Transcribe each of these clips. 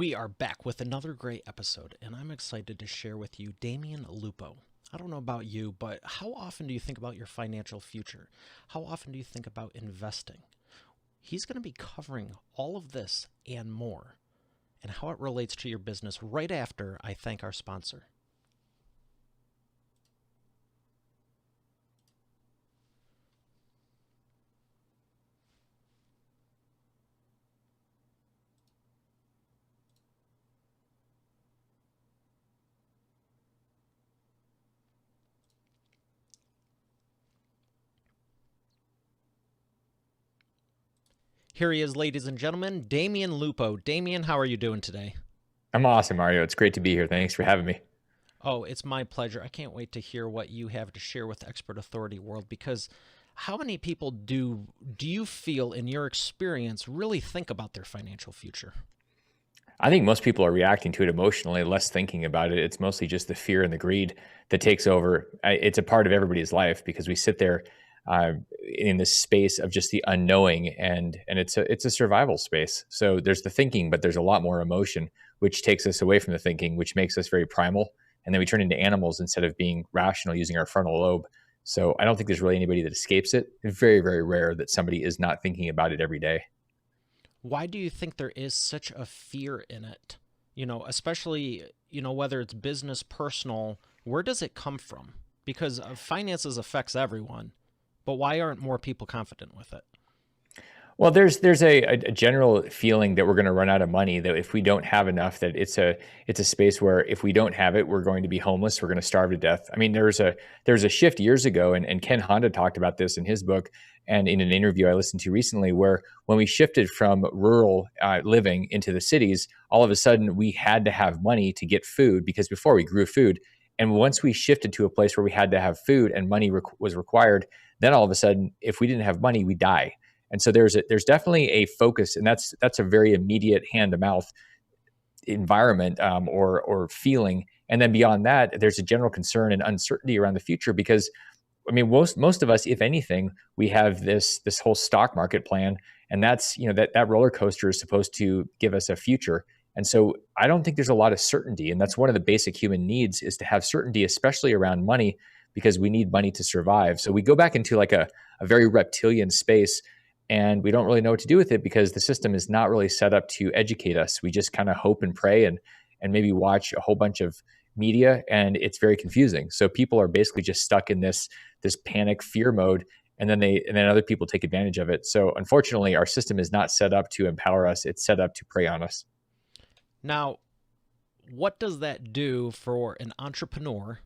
We are back with another great episode, and I'm excited to share with you Damian Lupo. I don't know about you, but how often do you think about your financial future? How often do you think about investing? He's going to be covering all of this and more, and how it relates to your business right after I thank our sponsor. Here he is, ladies and gentlemen, Damian Lupo. Damian, how are you doing today? I'm awesome, Mario. It's great to be here. Thanks for having me. Oh, it's my pleasure. I can't wait to hear what you have to share with the expert authority world, because how many people do you feel in your experience really think about their financial future? I think most people are reacting to it emotionally, less thinking about it. It's mostly just the fear and the greed that takes over. It's a part of everybody's life because we sit there uh, in this space of just the unknowing, and it's a survival space. So there's the thinking, but there's a lot more emotion, which takes us away from the thinking, which makes us very primal, and then we turn into animals instead of being rational using our frontal lobe. So I don't think there's really anybody that escapes it. It's very, very rare that somebody is not thinking about it every day. Why do you think there is such a fear in it? Especially, whether it's business, personal, where does it come from? Because finances affects everyone, but why aren't more people confident with it? Well, there's a general feeling that we're going to run out of money. That if we don't have enough, that it's a space where if we don't have it, we're going to be homeless. We're going to starve to death. I mean, there was a shift years ago, and Ken Honda talked about this in his book and in an interview I listened to recently, where when we shifted from rural living into the cities, all of a sudden we had to have money to get food because before we grew food, and once we shifted to a place where we had to have food and money was required, then all of a sudden, if we didn't have money, we die. And so there's definitely a focus, and that's a very immediate hand to mouth environment, or feeling. And then beyond that, there's a general concern and uncertainty around the future because I mean most of us, if anything, we have this whole stock market plan, and that's that roller coaster is supposed to give us a future. And so I don't think there's a lot of certainty, and that's one of the basic human needs is to have certainty, especially around money, because we need money to survive. So we go back into like a very reptilian space, and we don't really know what to do with it because the system is not really set up to educate us. We just kind of hope and pray and maybe watch a whole bunch of media, and it's very confusing. So people are basically just stuck in this panic fear mode, and then other people take advantage of it. So unfortunately, our system is not set up to empower us. It's set up to prey on us. Now, what does that do for an entrepreneur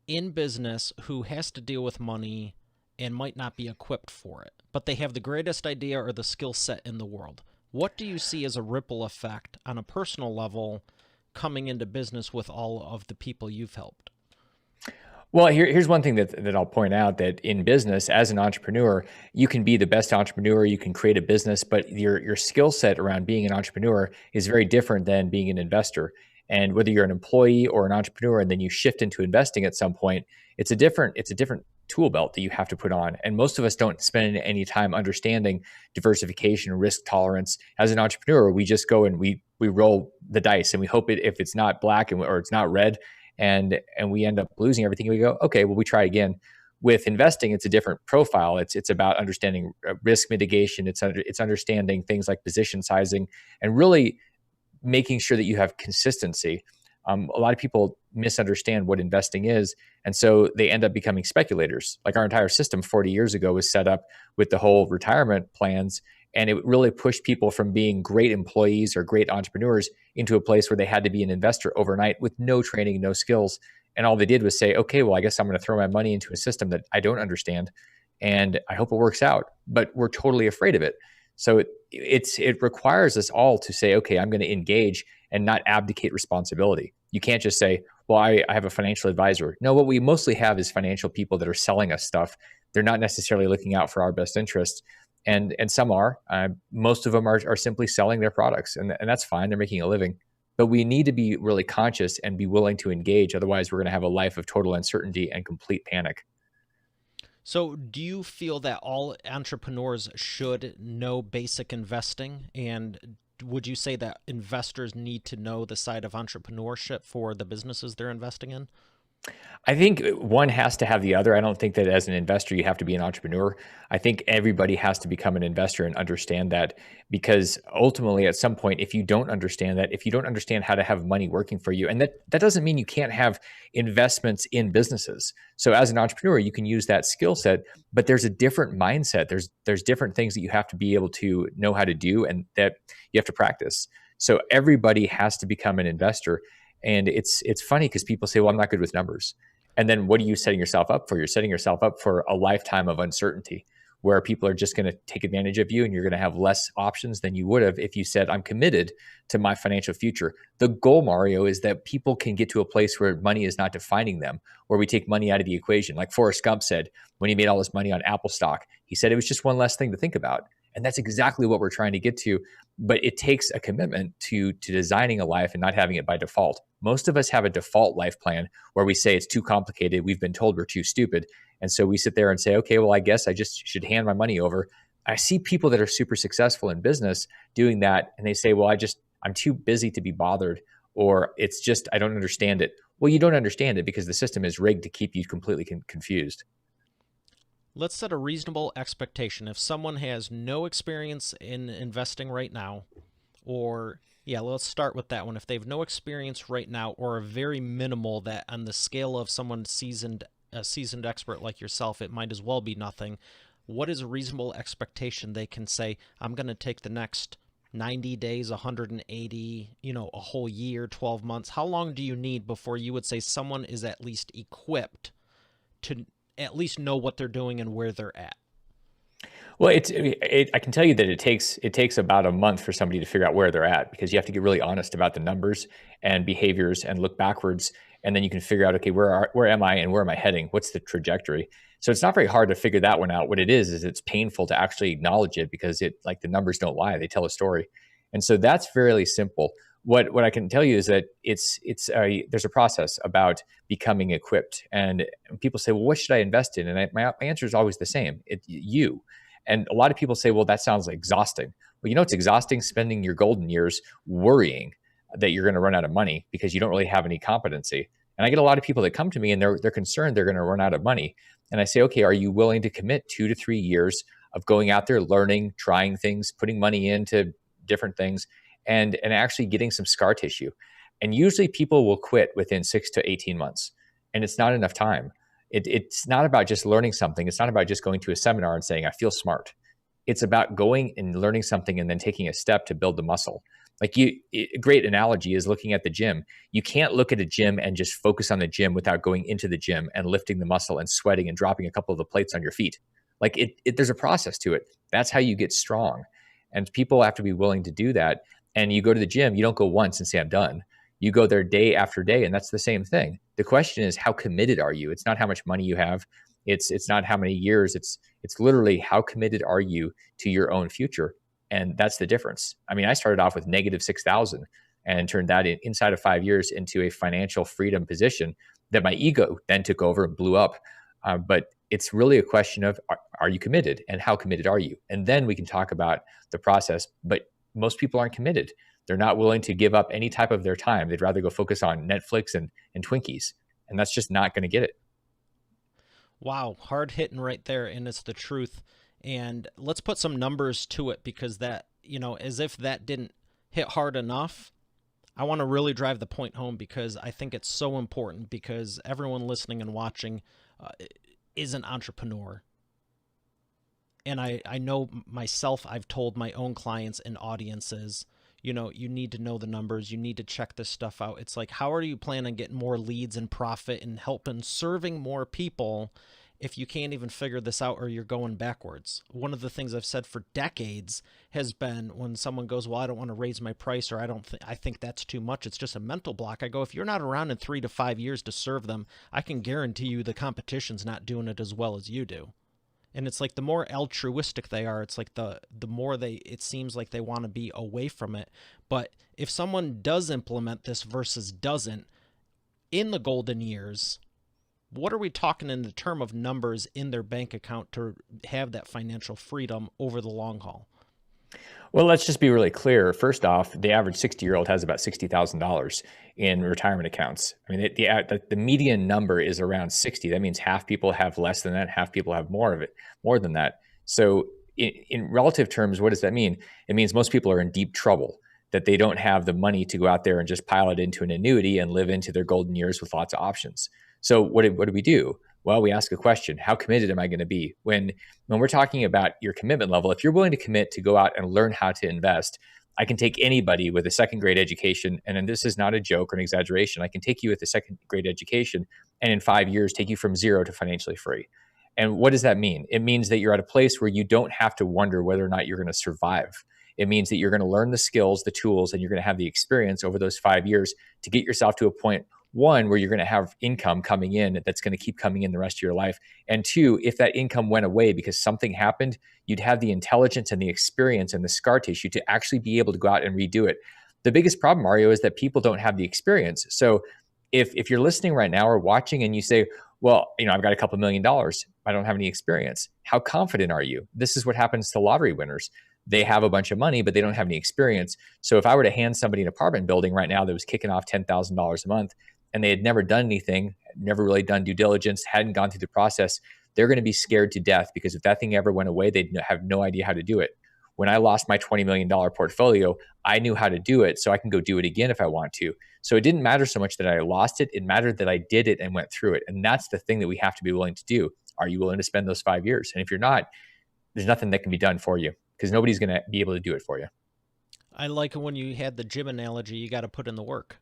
in business who has to deal with money and might not be equipped for it, but they have the greatest idea or the skill set in the world? What do you see as a ripple effect on a personal level coming into business with all of the people you've helped? Well, here's one thing that I'll point out, that in business, as an entrepreneur, you can be the best entrepreneur, you can create a business, but your skill set around being an entrepreneur is very different than being an investor. And whether you're an employee or an entrepreneur, and then you shift into investing at some point, it's a different tool belt that you have to put on. And most of us don't spend any time understanding diversification, risk tolerance. As an entrepreneur, we just go and we roll the dice, and we hope if it's not black or it's not red, and we end up losing everything. We go, okay, well, we try again. With investing, it's a different profile. It's about understanding risk mitigation. It's understanding things like position sizing, and really making sure that you have consistency. A lot of people misunderstand what investing is, and so they end up becoming speculators. Like our entire system 40 years ago was set up with the whole retirement plans, and it really pushed people from being great employees or great entrepreneurs into a place where they had to be an investor overnight with no training, no skills. And all they did was say, okay, well, I guess I'm going to throw my money into a system that I don't understand, and I hope it works out. But we're totally afraid of it. So it requires us all to say, okay, I'm going to engage and not abdicate responsibility. You can't just say, well, I have a financial advisor. No, what we mostly have is financial people that are selling us stuff. They're not necessarily looking out for our best interests. And some are. Most of them are simply selling their products, and that's fine. They're making a living. But we need to be really conscious and be willing to engage. Otherwise, we're going to have a life of total uncertainty and complete panic. So, do you feel that all entrepreneurs should know basic investing? And would you say that investors need to know the side of entrepreneurship for the businesses they're investing in? I think one has to have the other. I don't think that as an investor, you have to be an entrepreneur. I think everybody has to become an investor and understand that, because ultimately, at some point, if you don't understand that, if you don't understand how to have money working for you, and that doesn't mean you can't have investments in businesses. So as an entrepreneur, you can use that skill set, but there's a different mindset. There's different things that you have to be able to know how to do and that you have to practice. So everybody has to become an investor. And it's funny because people say, well, I'm not good with numbers. And then what are you setting yourself up for? You're setting yourself up for a lifetime of uncertainty where people are just going to take advantage of you and you're going to have less options than you would have if you said, I'm committed to my financial future. The goal, Mario, is that people can get to a place where money is not defining them, where we take money out of the equation. Like Forrest Gump said when he made all this money on Apple stock, he said it was just one less thing to think about. And that's exactly what we're trying to get to. But it takes a commitment to designing a life and not having it by default. Most of us have a default life plan where we say it's too complicated. We've been told we're too stupid. And so we sit there and say, okay, well, I guess I just should hand my money over. I see people that are super successful in business doing that. And they say, well, I'm too busy to be bothered, or it's just, I don't understand it. Well, you don't understand it because the system is rigged to keep you completely confused. Let's set a reasonable expectation. If someone has no experience in investing right now, or yeah, let's start with that one. If they have no experience right now or a very minimal, that on the scale of someone seasoned, a seasoned expert like yourself, it might as well be nothing. What is a reasonable expectation they can say, I'm going to take the next 90 days, 180, a whole year, 12 months? How long do you need before you would say someone is at least equipped to at least know what they're doing and where they're at? Well, I can tell you that it takes about a month for somebody to figure out where they're at, because you have to get really honest about the numbers and behaviors and look backwards, and then you can figure out, okay, where am I and where am I heading? What's the trajectory? So it's not very hard to figure that one out. What it is it's painful to actually acknowledge it, because it like the numbers don't lie; they tell a story, and so that's fairly simple. What I can tell you is that there's a process about becoming equipped, and people say, well, what should I invest in? And my answer is always the same: you. And a lot of people say, well, that sounds exhausting. Well, it's exhausting spending your golden years worrying that you're going to run out of money because you don't really have any competency. And I get a lot of people that come to me and they're concerned they're going to run out of money. And I say, okay, are you willing to commit 2 to 3 years of going out there, learning, trying things, putting money into different things, and actually getting some scar tissue? And usually people will quit within 6 to 18 months. And it's not enough time. It's not about just learning something. It's not about just going to a seminar and saying, I feel smart. It's about going and learning something and then taking a step to build the muscle. A great analogy is looking at the gym. You can't look at a gym and just focus on the gym without going into the gym and lifting the muscle and sweating and dropping a couple of the plates on your feet. There's a process to it. That's how you get strong. And people have to be willing to do that. And you go to the gym, you don't go once and say, I'm done. You go there day after day, and that's the same thing. The question is, how committed are you? It's not how much money you have. It's not how many years. It's literally how committed are you to your own future, and that's the difference. I mean, I started off with negative 6,000 and turned that inside of 5 years into a financial freedom position that my ego then took over and blew up. But it's really a question of are you committed, and how committed are you? And then we can talk about the process. But most people aren't committed. They're not willing to give up any type of their time. They'd rather go focus on Netflix and Twinkies. And that's just not going to get it. Wow, hard hitting right there, and it's the truth. And let's put some numbers to it, because that, as if that didn't hit hard enough, I want to really drive the point home, because I think it's so important, because everyone listening and watching is an entrepreneur. And I know myself, I've told my own clients and audiences, you need to know the numbers. You need to check this stuff out. It's like, how are you planning on getting more leads and profit and helping serving more people if you can't even figure this out, or you're going backwards? One of the things I've said for decades has been, when someone goes, well, I don't want to raise my price, or I think that's too much, it's just a mental block. I go, if you're not around in 3 to 5 years to serve them, I can guarantee you the competition's not doing it as well as you do. And it's like, the more altruistic they are, it's like the more it seems like they want to be away from it. But if someone does implement this versus doesn't in the golden years, what are we talking in the term of numbers in their bank account to have that financial freedom over the long haul? Well, let's just be really clear. First off, the average 60-year-old has about $60,000 in retirement accounts. I mean, the median number is around 60. That means half people have less than that, half people have more of it, more than that. So, in relative terms, what does that mean? It means most people are in deep trouble, that they don't have the money to go out there and just pile it into an annuity and live into their golden years with lots of options. So, what do we do? Well, we ask a question: how committed am I going to be when we're talking about your commitment level? If you're willing to commit to go out and learn how to invest, I can take anybody with a second grade education, and this is not a joke or an exaggeration. I can take you with a second grade education, and in 5 years, take you from zero to financially free. And what does that mean? It means that you're at a place where you don't have to wonder whether or not you're going to survive. It means that you're going to learn the skills, the tools, and you're going to have the experience over those 5 years to get yourself to a point, one, where you're going to have income coming in that's going to keep coming in the rest of your life. And two, if that income went away because something happened, you'd have the intelligence and the experience and the scar tissue to actually be able to go out and redo it. The biggest problem, Mario, is that people don't have the experience. So if you're listening right now or watching and you say, well, I've got a couple $1 million, I don't have any experience. How confident are you? This is what happens to lottery winners. They have a bunch of money, but they don't have any experience. So if I were to hand somebody an apartment building right now that was kicking off $10,000 a month, and they had never done anything, never really done due diligence, hadn't gone through the process, they're going to be scared to death, because if that thing ever went away, they'd have no idea how to do it. When I lost my $20 million portfolio, I knew how to do it, so I can go do it again if I want to. So it didn't matter so much that I lost it. It mattered that I did it and went through it. And that's the thing that we have to be willing to do. Are you willing to spend those 5 years? And if you're not, there's nothing that can be done for you, because nobody's going to be able to do it for you. I like when you had the gym analogy, you got to put in the work.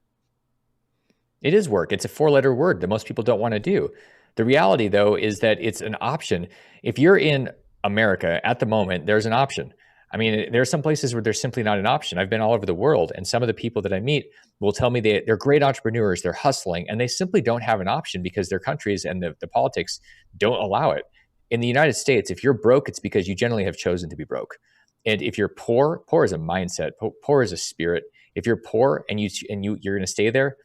It is work. It's a four-letter word that most people don't want to do. The reality, though, is that it's an option. If you're in America at the moment, there's an option. I mean, there are some places where there's simply not an option. I've been all over the world, and some of the people that I meet will tell me they're great entrepreneurs, they're hustling, and they simply don't have an option because their countries and the politics don't allow it. In the United States, if you're broke, it's because you generally have chosen to be broke. And if you're poor, poor is a mindset, poor is a spirit. If you're poor and you're going to stay there,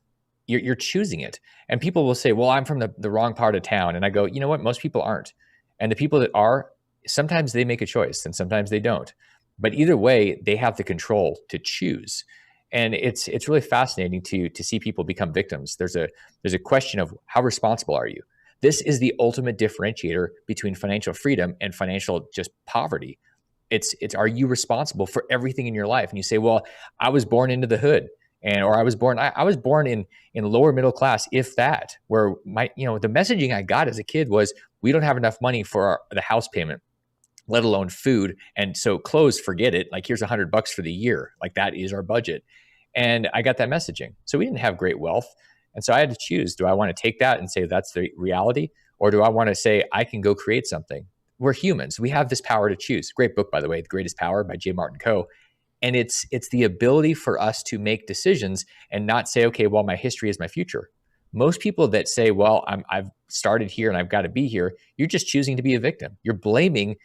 you're choosing it. And people will say, well, I'm from the wrong part of town. And I go, you know what? Most people aren't. And the people that are, sometimes they make a choice and sometimes they don't. But either way, they have the control to choose. And it's really fascinating to see people become victims. There's a question of how responsible are you? This is the ultimate differentiator between financial freedom and financial just poverty. It's are you responsible for everything in your life? And you say, well, I was born into the hood. Or I was born in lower middle class, if that, where the messaging I got as a kid was, we don't have enough money for the house payment, let alone food. And so clothes, forget it. Like, here's $100 for the year. Like, that is our budget. And I got that messaging. So we didn't have great wealth. And so I had to choose. Do I want to take that and say that's the reality? Or do I want to say I can go create something? We're humans. We have this power to choose. Great book, by the way, The Greatest Power by J. Martin Coe. And it's the ability for us to make decisions and not say, okay, well, my history is my future. Most people that say, well, I've started here and I've got to be here, you're just choosing to be a victim. You're blaming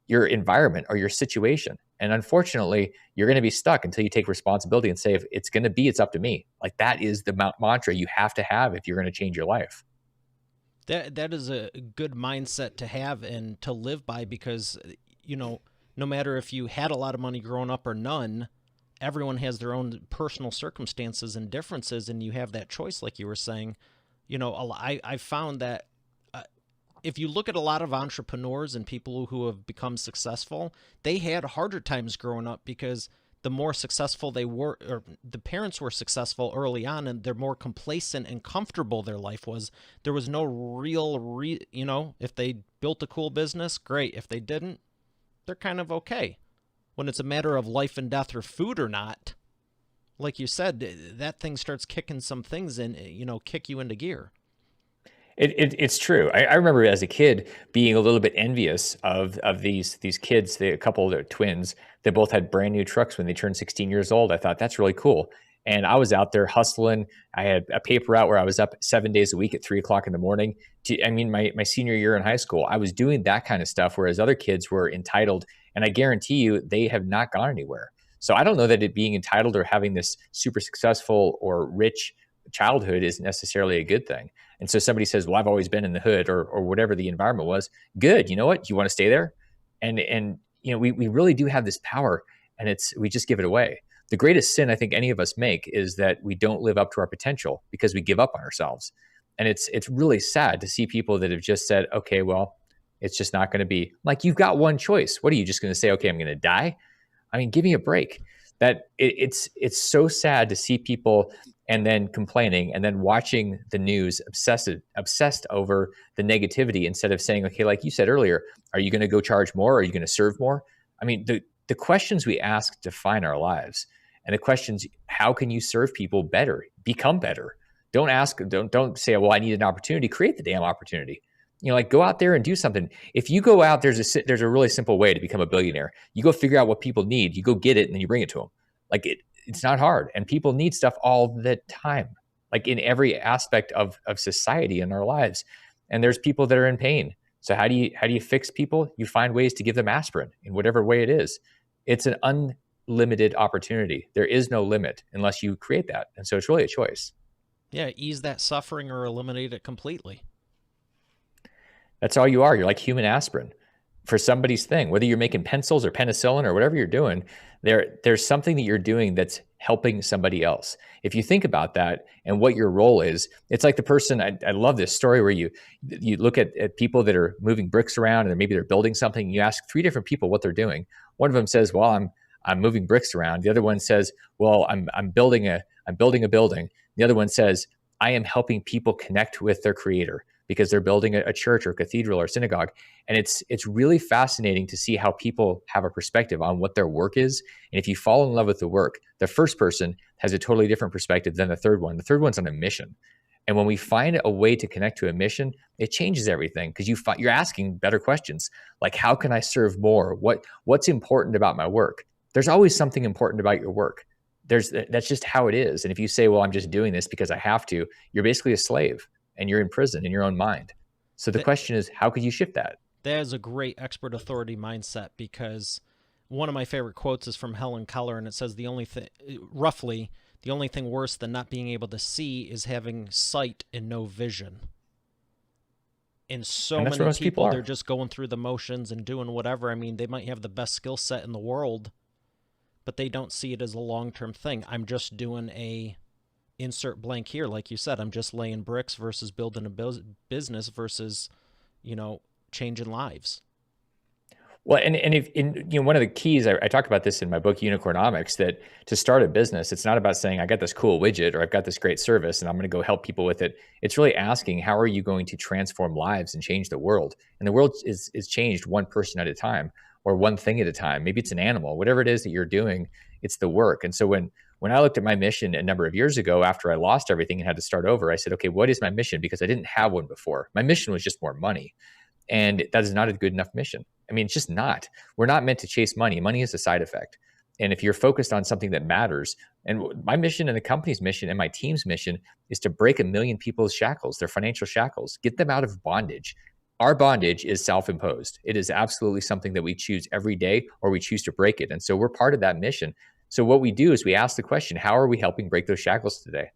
your environment or your situation. And unfortunately, you're going to be stuck until you take responsibility and say, if it's going to be, it's up to me. Like, that is the mantra you have to have if you're going to change your life. That is a good mindset to have and to live by, because, no matter if you had a lot of money growing up or none, everyone has their own personal circumstances and differences, and you have that choice, like you were saying. I found that if you look at a lot of entrepreneurs and people who have become successful, they had harder times growing up because the more successful they were, or the parents were successful early on, and they're more complacent and comfortable their life was. There was no real, if they built a cool business, great. If they didn't, they're kind of okay. When it's a matter of life and death or food or not, like you said, that thing starts kicking some things in, kick you into gear. It's true. I remember as a kid being a little bit envious of these kids, a couple of twins that both had brand new trucks when they turned 16 years old. I thought, that's really cool. And I was out there hustling. I had a paper route where I was up 7 days a week at 3 o'clock in the morning. My senior year in high school, I was doing that kind of stuff, whereas other kids were entitled. And I guarantee you, they have not gone anywhere. So I don't know that it being entitled or having this super successful or rich childhood is necessarily a good thing. And so somebody says, well, I've always been in the hood, or whatever the environment was. Good. You know what? You want to stay there? And we really do have this power. and we just give it away. The greatest sin I think any of us make is that we don't live up to our potential because we give up on ourselves. And it's really sad to see people that have just said, okay, well, it's just not going to be. Like, you've got one choice. What are you just going to say? Okay, I'm going to die. I mean, give me a break. It's so sad to see people and then complaining and then watching the news obsessed over the negativity instead of saying, okay, like you said earlier, are you going to go charge more? Are you going to serve more? I mean, the questions we ask define our lives. And the questions, how can you serve people better, become better? Don't say, well, I need an opportunity. Create the damn opportunity. Like, go out there and do something. If you go out, there's a really simple way to become a billionaire. You go figure out what people need, you go get it, and then you bring it to them. Like, it's not hard. And people need stuff all the time, like in every aspect of society in our lives. And there's people that are in pain. So how do you fix people? You find ways to give them aspirin in whatever way it is. It's an unlimited opportunity. There is no limit unless you create that. And so it's really a choice. Yeah, ease that suffering or eliminate it completely. That's all you are. You're like human aspirin for somebody's thing. Whether you're making pencils or penicillin or whatever you're doing, there's something that you're doing that's helping somebody else. If you think about that and what your role is, it's like the person. I love this story where you look at people that are moving bricks around and maybe they're building something. And you ask three different people what they're doing. One of them says, "Well, I'm moving bricks around." The other one says, "Well, I'm building a building." The other one says, "I am helping people connect with their creator," because they're building a church or cathedral or synagogue. And it's really fascinating to see how people have a perspective on what their work is. And if you fall in love with the work, the first person has a totally different perspective than the third one. The third one's on a mission. And when we find a way to connect to a mission, it changes everything because you're asking better questions. Like, how can I serve more? What's important about my work? There's always something important about your work. That's just how it is. And if you say, well, I'm just doing this because I have to, you're basically a slave. And you're in prison in your own mind. So the question is, how could you shift that? That is a great expert authority mindset, because one of my favorite quotes is from Helen Keller, and it says the only thing worse than not being able to see is having sight and no vision. And so And that's where many most people they're are. just going through the motions and doing whatever. I mean, they might have the best skill set in the world, but they don't see it as a long-term thing. I'm just doing a insert blank here, like you said. I'm just laying bricks versus building a business versus, changing lives. Well, and if one of the keys, I talk about this in my book Unicornomics, that to start a business, it's not about saying I got this cool widget or I've got this great service and I'm going to go help people with it. It's really asking, how are you going to transform lives and change the world? And the world is changed one person at a time or one thing at a time. Maybe it's an animal, whatever it is that you're doing, it's the work. And so when I looked at my mission a number of years ago, after I lost everything and had to start over, I said, okay, what is my mission? Because I didn't have one before. My mission was just more money. And that is not a good enough mission. I mean, it's just not. We're not meant to chase money. Money is a side effect. And if you're focused on something that matters, and my mission and the company's mission and my team's mission is to break 1 million people's shackles, their financial shackles, get them out of bondage. Our bondage is self-imposed. It is absolutely something that we choose every day, or we choose to break it. And so we're part of that mission. So what we do is we ask the question, how are we helping break those shackles today?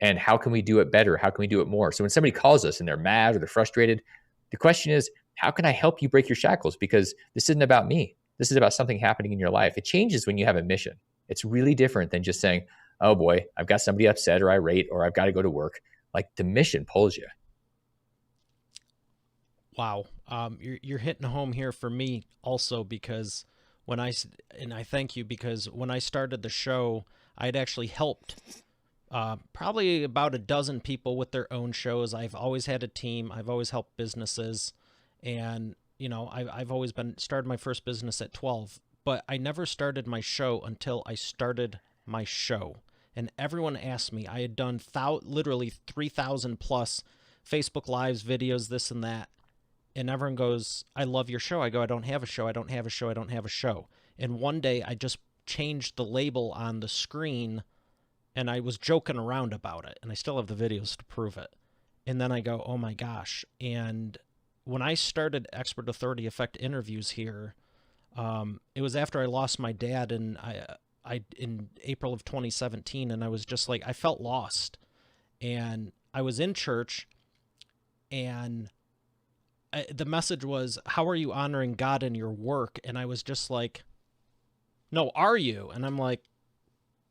And how can we do it better? How can we do it more? So when somebody calls us and they're mad or they're frustrated, the question is, how can I help you break your shackles? Because this isn't about me. This is about something happening in your life. It changes when you have a mission. It's really different than just saying, oh boy, I've got somebody upset or irate, or I've got to go to work. Like, the mission pulls you. Wow. You're hitting home here for me also, because I thank you, because when I started the show, I'd actually helped probably about a dozen people with their own shows. I've always had a team. I've always helped businesses. And, I've always started my first business at 12, but I never started my show until I started my show. And everyone asked me, I had done literally 3,000 plus Facebook Lives, videos, this and that. And everyone goes, I love your show. I go, I don't have a show. I don't have a show. I don't have a show. And one day I just changed the label on the screen, and I was joking around about it. And I still have the videos to prove it. And then I go, oh my gosh. And when I started Expert Authority Effect interviews here, it was after I lost my dad in April of 2017. And I was just like, I felt lost. And I was in church, and the message was, how are you honoring God in your work? And I was just like, no, are you? And I'm like,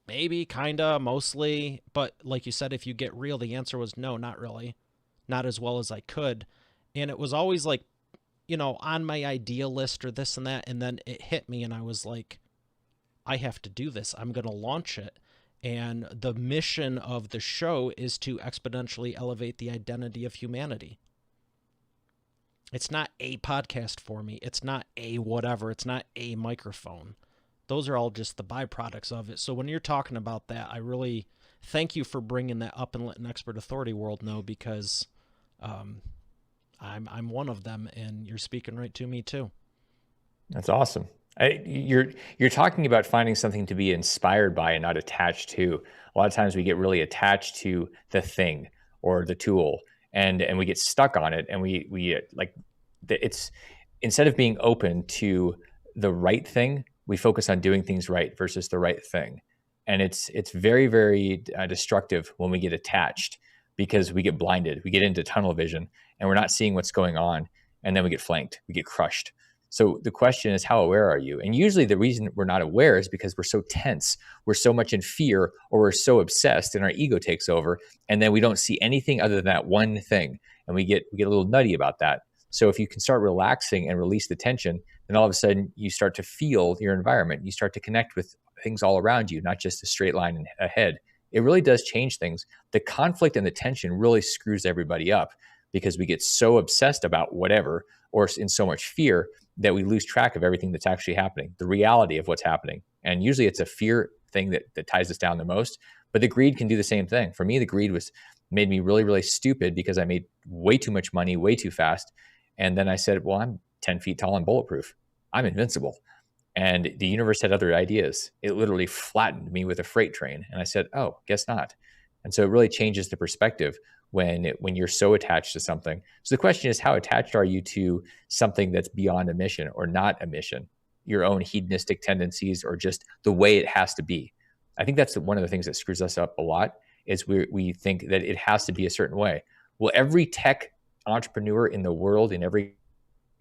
maybe, kinda, mostly. But like you said, if you get real, the answer was no, not really. Not as well as I could. And it was always like, on my idea list or this and that. And then it hit me and I was like, I have to do this. I'm going to launch it. And the mission of the show is to exponentially elevate the identity of humanity. It's not a podcast for me. It's not a whatever. It's not a microphone. Those are all just the byproducts of it. So when you're talking about that, I really thank you for bringing that up and letting Expert Authority World know, because um, I'm one of them, and you're speaking right to me too. That's awesome. You're talking about finding something to be inspired by and not attached to. A lot of times we get really attached to the thing or the tool, and we get stuck on it, and we like it's instead of being open to the right thing, we focus on doing things right versus the right thing, and it's very very destructive when we get attached because we get blinded, we get into tunnel vision, and we're not seeing what's going on, and then we get flanked, we get crushed. So the question is, how aware are you? And usually the reason we're not aware is because we're so tense, we're so much in fear, or we're so obsessed and our ego takes over. And then we don't see anything other than that one thing. And we get a little nutty about that. So if you can start relaxing and release the tension, then all of a sudden you start to feel your environment. You start to connect with things all around you, not just a straight line ahead. It really does change things. The conflict and the tension really screws everybody up because we get so obsessed about whatever or in so much fear that we lose track of everything that's actually happening, the reality of what's happening. And usually it's a fear thing that ties us down the most. But the greed can do the same thing. For me, the greed made me really, really stupid because I made way too much money way too fast. And then I said, well, I'm 10 feet tall and bulletproof. I'm invincible. And the universe had other ideas. It literally flattened me with a freight train. And I said, oh, guess not. And so it really changes the perspective when you're so attached to something. So the question is, how attached are you to something that's beyond a mission or not a mission, your own hedonistic tendencies, or just the way it has to be? I think that's one of the things that screws us up a lot is we think that it has to be a certain way. Well, every tech entrepreneur in the world, in every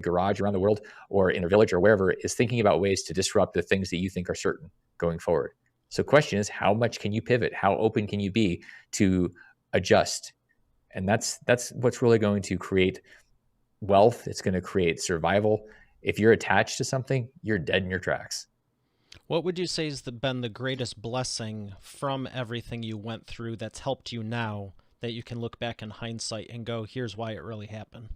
garage around the world or in a village or wherever, is thinking about ways to disrupt the things that you think are certain going forward. So the question is, how much can you pivot? How open can you be to adjust? And that's what's really going to create wealth. It's going to create survival. If you're attached to something, you're dead in your tracks. What would you say has been the greatest blessing from everything you went through that's helped you now, that you can look back in hindsight and go, here's why it really happened?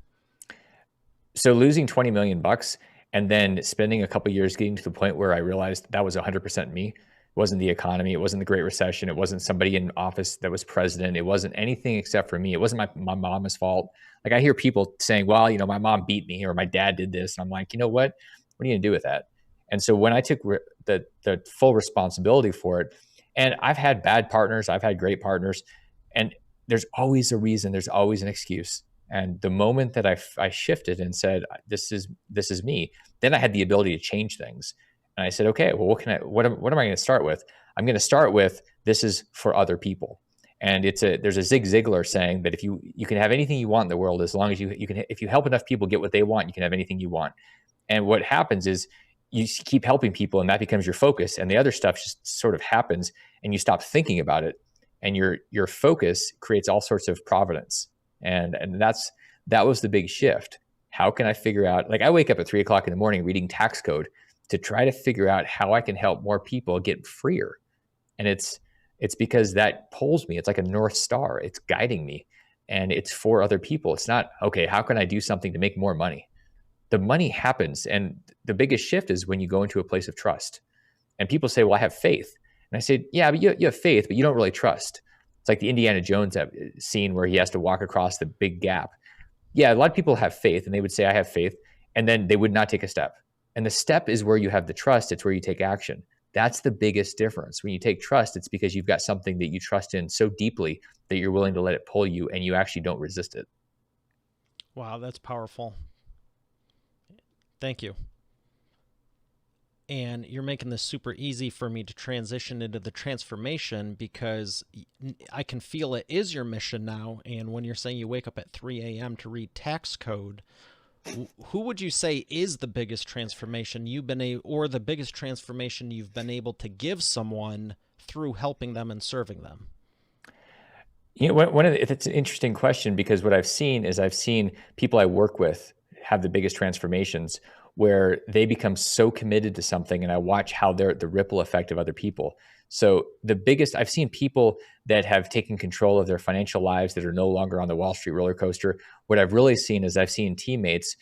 So losing 20 million bucks and then spending a couple of years getting to the point where I realized that was 100% me. It wasn't the economy. It wasn't the Great Recession. It wasn't somebody in office that was president. It wasn't anything except for me. It wasn't my mom's fault. Like I hear people saying, well, my mom beat me or my dad did this. And I'm like, you know what? What are you going to do with that? And so when I took the full responsibility for it, and I've had bad partners, I've had great partners, and there's always a reason, there's always an excuse. And the moment that I shifted and said, this is me, then I had the ability to change things. And I said, okay, well, what am I going to start with? I'm going to start with, this is for other people. And there's a Zig Ziglar saying that if you can have anything you want in the world, as long as you can, if you help enough people get what they want, you can have anything you want. And what happens is you keep helping people and that becomes your focus. And the other stuff just sort of happens and you stop thinking about it. And your focus creates all sorts of providence. And that was the big shift. How can I figure out, like I wake up at 3:00 in the morning reading tax code to try to figure out how I can help more people get freer. And it's because that pulls me. It's like a North Star. It's guiding me and it's for other people. It's not, okay, how can I do something to make more money? The money happens. And the biggest shift is when you go into a place of trust. And people say, well, I have faith. And I say, yeah, but you have faith, but you don't really trust. It's like the Indiana Jones scene where he has to walk across the big gap. Yeah, a lot of people have faith and they would say, I have faith. And then they would not take a step. And the step is where you have the trust. It's where you take action. That's the biggest difference. When you take trust, it's because you've got something that you trust in so deeply that you're willing to let it pull you and you actually don't resist it. Wow, that's powerful. Thank you. And you're making this super easy for me to transition into the transformation because I can feel it is your mission now. And when you're saying you wake up at 3 a.m. to read tax code, Who would you say is the biggest transformation you've been or the biggest transformation you've been able to give someone through helping them and serving them? You know, it's an interesting question because what I've seen is I've seen people I work with have the biggest transformations where they become so committed to something, and I watch how they're the ripple effect of other people. So the biggest I've seen people that have taken control of their financial lives that are no longer on the Wall Street roller coaster. What I've really seen is I've seen teammates.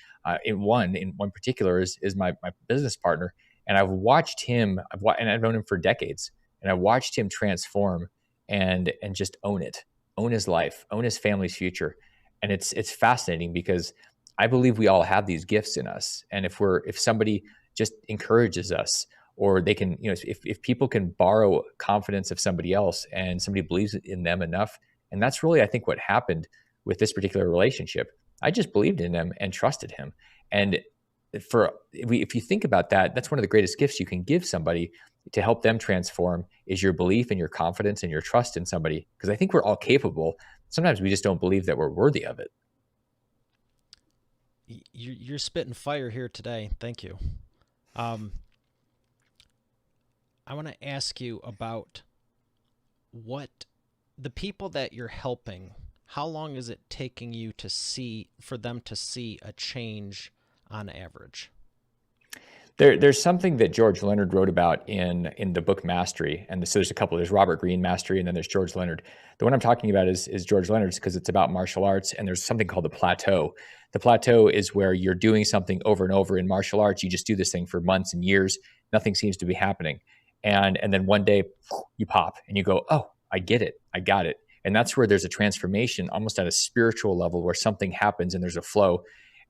In one particular is my business partner, and I've watched him. And I've known him for decades, and I watched him transform and just own his life, own his family's future. And it's fascinating because I believe we all have these gifts in us. And if somebody just encourages us, or they can, if people can borrow confidence of somebody else and somebody believes in them enough, and that's really, I think, what happened with this particular relationship. I just believed in him and trusted him. And if you think about that, that's one of the greatest gifts you can give somebody to help them transform is your belief and your confidence and your trust in somebody. Because I think we're all capable. Sometimes we just don't believe that we're worthy of it. You're spitting fire here today. Thank you. Um, I want to ask you about what the people that you're helping. How long is it taking you to see for them to see a change on average? There's something that George Leonard wrote about in the book Mastery, and so there's a couple. There's Robert Greene Mastery, and then there's George Leonard. The one I'm talking about is George Leonard's because it's about martial arts, and there's something called the plateau. The plateau is where you're doing something over and over in martial arts. You just do this thing for months and years. Nothing seems to be happening, and then one day you pop and you go, oh, I get it, I got it, and that's where there's a transformation, almost at a spiritual level, where something happens and there's a flow.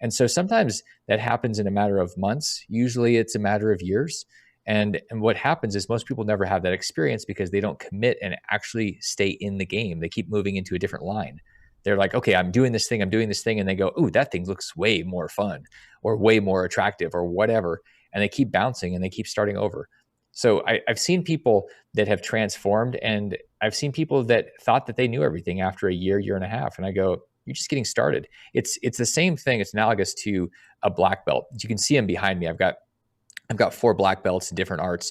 And so sometimes that happens in a matter of months. Usually it's a matter of years. And what happens is most people never have that experience because they don't commit and actually stay in the game. They keep moving into a different line. They're like, okay, I'm doing this thing, and they go, ooh, that thing looks way more fun or way more attractive or whatever. And they keep bouncing and they keep starting over. So I've seen people that have transformed, and I've seen people that thought that they knew everything after a year and a half. And I go, you're just getting started. It's the same thing. It's analogous to a black belt. You can see them behind me. I've got 4 black belts in different arts,